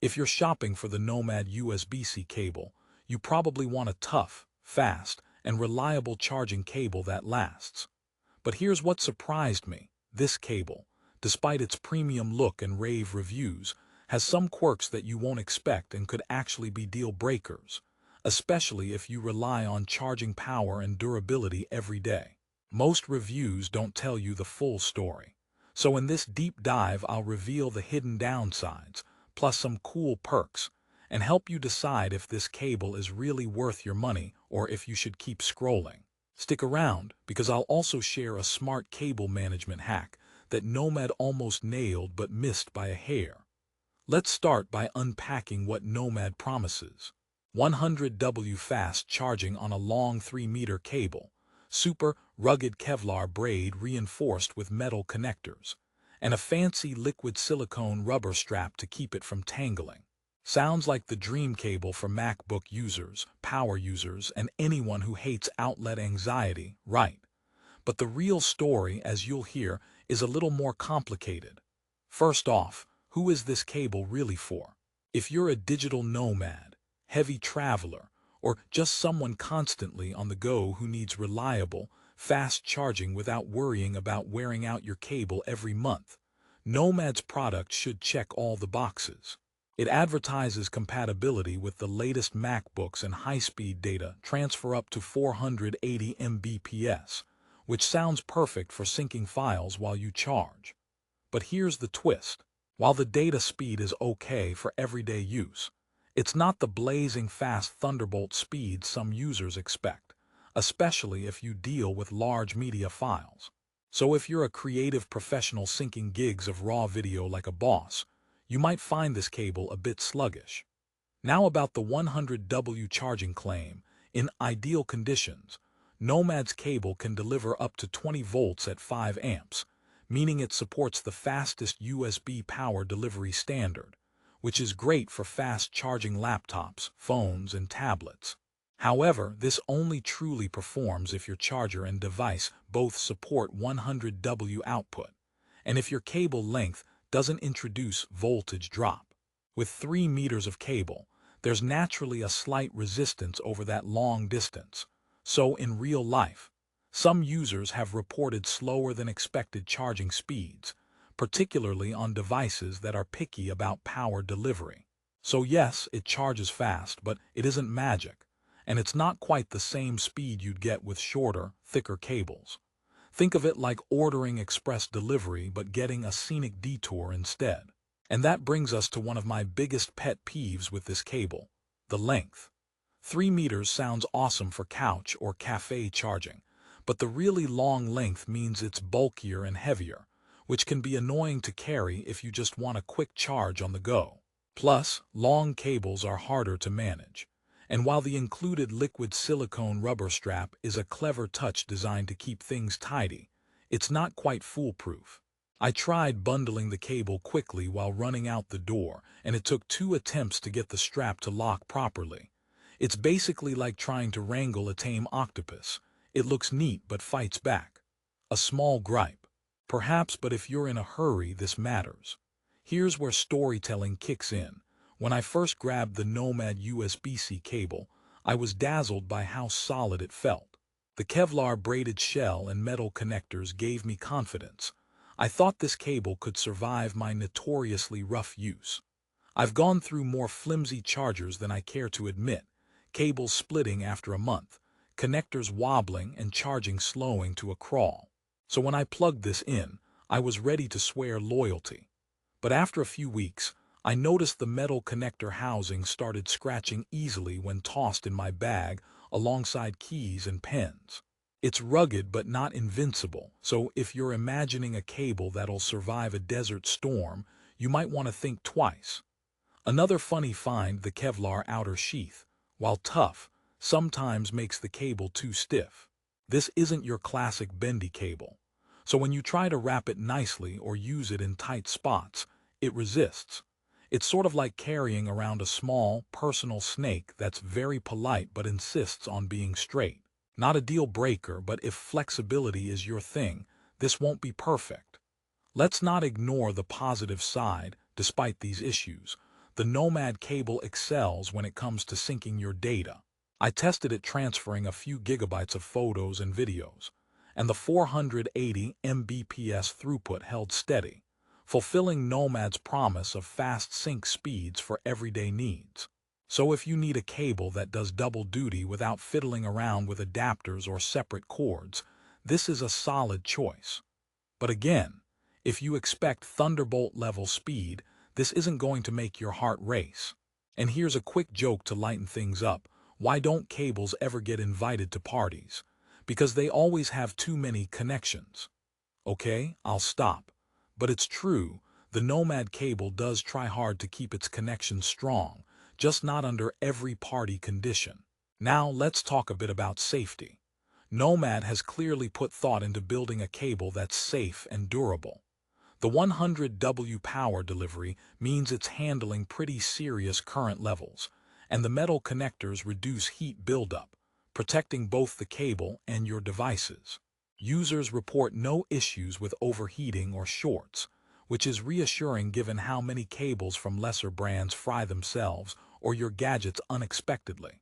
If you're shopping for the Nomad USB C cable, you probably want a tough, fast, and reliable charging cable that lasts. But here's what surprised me. This cable, despite its premium look and rave reviews, has some quirks that you won't expect and could actually be deal breakers, especially if you rely on charging power and durability every day. Most reviews don't tell you the full story. So in this deep dive, I'll reveal the hidden downsides, plus some cool perks, and help you decide if this cable is really worth your money or if you should keep scrolling. Stick around, because I'll also share a smart cable management hack that Nomad almost nailed but missed by a hair. Let's start by unpacking what Nomad promises. 100W fast charging on a long 3-meter cable, super rugged Kevlar braid reinforced with metal connectors, and a fancy liquid silicone rubber strap to keep it from tangling. Sounds like the dream cable for MacBook users, power users, and anyone who hates outlet anxiety, right? But the real story, as you'll hear, is a little more complicated. First off, who is this cable really for? If you're a digital nomad, heavy traveler, or just someone constantly on the go who needs reliable, fast charging without worrying about wearing out your cable every month, Nomad's product should check all the boxes. It advertises compatibility with the latest MacBooks and high-speed data transfer up to 480 Mbps, which sounds perfect for syncing files while you charge. But here's the twist. While the data speed is okay for everyday use, it's not the blazing fast Thunderbolt speed some users expect, especially if you deal with large media files. So if you're a creative professional syncing gigs of raw video like a boss, you might find this cable a bit sluggish. Now about the 100W charging claim. In ideal conditions, Nomad's cable can deliver up to 20 volts at 5 amps, meaning it supports the fastest USB power delivery standard, which is great for fast-charging laptops, phones, and tablets. However, this only truly performs if your charger and device both support 100W output, and if your cable length doesn't introduce voltage drop. With 3 meters of cable, there's naturally a slight resistance over that long distance. So in real life, some users have reported slower than expected charging speeds, particularly on devices that are picky about power delivery. So yes, it charges fast, but it isn't magic, and it's not quite the same speed you'd get with shorter, thicker cables. Think of it like ordering express delivery but getting a scenic detour instead. And that brings us to one of my biggest pet peeves with this cable: the length. 3 meters sounds awesome for couch or cafe charging, but the really long length means it's bulkier and heavier, which can be annoying to carry if you just want a quick charge on the go. Plus, long cables are harder to manage. And while the included liquid silicone rubber strap is a clever touch designed to keep things tidy, it's not quite foolproof. I tried bundling the cable quickly while running out the door, and it took 2 attempts to get the strap to lock properly. It's basically like trying to wrangle a tame octopus. It looks neat but fights back. A small gripe, perhaps, but if you're in a hurry, this matters. Here's where storytelling kicks in. When I first grabbed the Nomad USB C cable, I was dazzled by how solid it felt. The Kevlar braided shell and metal connectors gave me confidence. I thought this cable could survive my notoriously rough use. I've gone through more flimsy chargers than I care to admit, cables splitting after a month, connectors wobbling and charging slowing to a crawl. So when I plugged this in, I was ready to swear loyalty. But after a few weeks, I noticed the metal connector housing started scratching easily when tossed in my bag alongside keys and pens. It's rugged but not invincible, so if you're imagining a cable that'll survive a desert storm, you might want to think twice. Another funny find: the Kevlar outer sheath, while tough, sometimes makes the cable too stiff. This isn't your classic bendy cable, so when you try to wrap it nicely or use it in tight spots, it resists. It's sort of like carrying around a small, personal snake that's very polite but insists on being straight. Not a deal breaker, but if flexibility is your thing, this won't be perfect. Let's not ignore the positive side. Despite these issues, The Nomad cable excels when it comes to syncing your data. I tested it transferring a few gigabytes of photos and videos, and the 480 Mbps throughput held steady, fulfilling Nomad's promise of fast sync speeds for everyday needs. So if you need a cable that does double duty without fiddling around with adapters or separate cords, this is a solid choice. But again, if you expect Thunderbolt-level speed, this isn't going to make your heart race. And here's a quick joke to lighten things up. Why don't cables ever get invited to parties? Because they always have too many connections. Okay, I'll stop. But it's true, the Nomad cable does try hard to keep its connections strong, just not under every party condition. Now let's talk a bit about safety. Nomad has clearly put thought into building a cable that's safe and durable. The 100W power delivery means it's handling pretty serious current levels, and the metal connectors reduce heat buildup, protecting both the cable and your devices. Users report no issues with overheating or shorts, which is reassuring given how many cables from lesser brands fry themselves or your gadgets unexpectedly.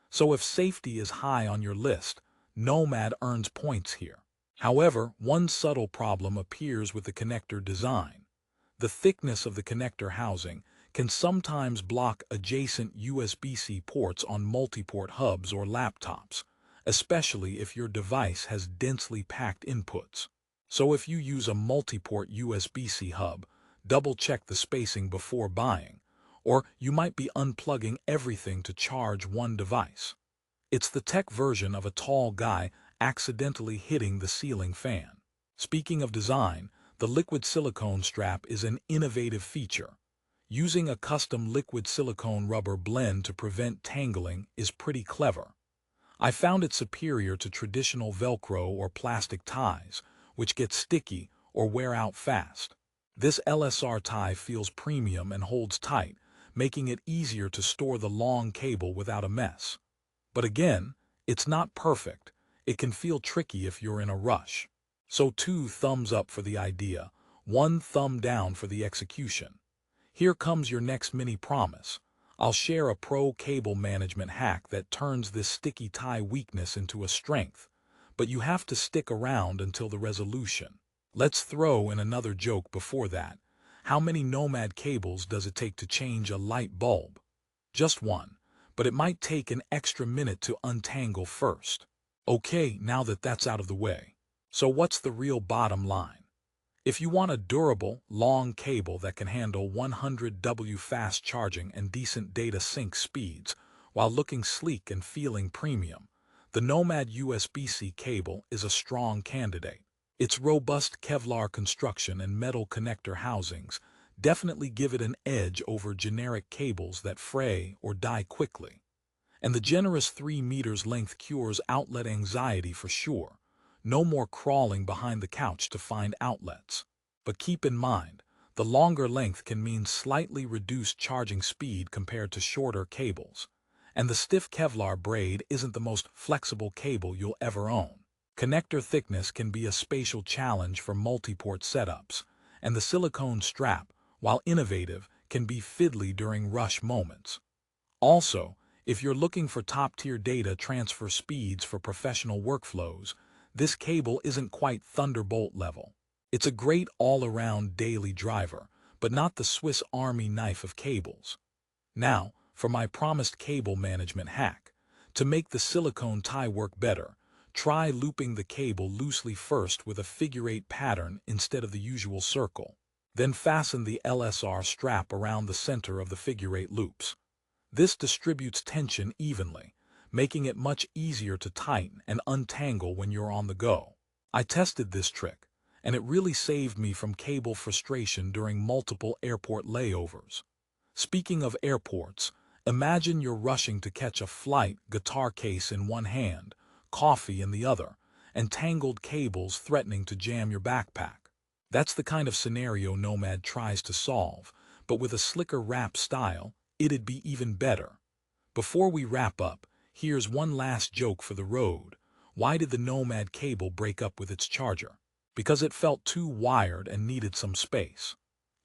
So if safety is high on your list, Nomad earns points here. However, one subtle problem appears with the connector design. The thickness of the connector housing can sometimes block adjacent USB-C ports on multi-port hubs or laptops, especially if your device has densely packed inputs. So if you use a multi-port USB-C hub, double-check the spacing before buying, or you might be unplugging everything to charge one device. It's the tech version of a tall guy accidentally hitting the ceiling fan. Speaking of design, the liquid silicone strap is an innovative feature. Using a custom liquid silicone rubber blend to prevent tangling is pretty clever. I found it superior to traditional Velcro or plastic ties, which get sticky or wear out fast. This LSR tie feels premium and holds tight, making it easier to store the long cable without a mess. But again, it's not perfect. It can feel tricky if you're in a rush. So 2 thumbs up for the idea, 1 thumb down for the execution. Here comes your next mini promise. I'll share a pro cable management hack that turns this sticky tie weakness into a strength, but you have to stick around until the resolution. Let's throw in another joke before that. How many Nomad cables does it take to change a light bulb? Just one, but it might take an extra minute to untangle first. Okay, now that that's out of the way. So what's the real bottom line? If you want a durable, long cable that can handle 100W fast charging and decent data sync speeds while looking sleek and feeling premium, the Nomad USB C cable is a strong candidate. Its robust Kevlar construction and metal connector housings definitely give it an edge over generic cables that fray or die quickly. And the generous 3 meters length cures outlet anxiety for sure. No more crawling behind the couch to find outlets. But keep in mind, the longer length can mean slightly reduced charging speed compared to shorter cables. And the stiff Kevlar braid isn't the most flexible cable you'll ever own. Connector thickness can be a spatial challenge for multi-port setups, and the silicone strap, while innovative, can be fiddly during rush moments. Also, if you're looking for top-tier data transfer speeds for professional workflows, this cable isn't quite Thunderbolt level. It's a great all-around daily driver, but not the Swiss Army knife of cables. Now, for my promised cable management hack. To make the silicone tie work better, try looping the cable loosely first with a figure-8 pattern instead of the usual circle. Then fasten the LSR strap around the center of the figure-8 loops. This distributes tension evenly, making it much easier to tighten and untangle when you're on the go. I tested this trick, and it really saved me from cable frustration during multiple airport layovers. Speaking of airports, imagine you're rushing to catch a flight, guitar case in one hand, coffee in the other, and tangled cables threatening to jam your backpack. That's the kind of scenario Nomad tries to solve, but with a slicker wrap style, it'd be even better. Before we wrap up, here's one last joke for the road. Why did the Nomad cable break up with its charger? Because it felt too wired and needed some space.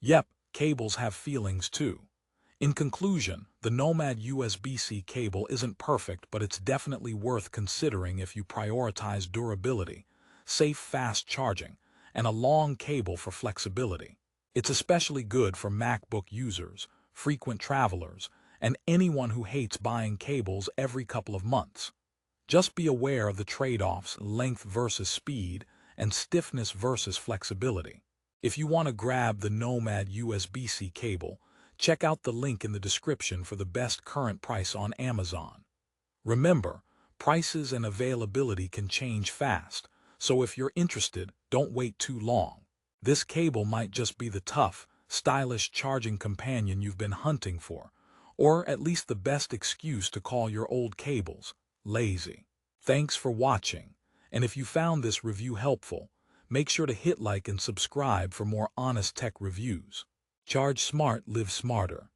Yep, cables have feelings too. In conclusion, the Nomad USB C cable isn't perfect, but it's definitely worth considering if you prioritize durability, safe fast charging, and a long cable for flexibility. It's especially good for MacBook users, frequent travelers, and anyone who hates buying cables every couple of months. Just be aware of the trade-offs: length versus speed, and stiffness versus flexibility. If you want to grab the Nomad USB C cable, check out the link in the description for the best current price on Amazon. Remember, prices and availability can change fast, so if you're interested, don't wait too long. This cable might just be the tough, stylish charging companion you've been hunting for, or at least the best excuse to call your old cables lazy. Thanks for watching, and if you found this review helpful, make sure to hit like and subscribe for more honest tech reviews. Charge smart, live smarter.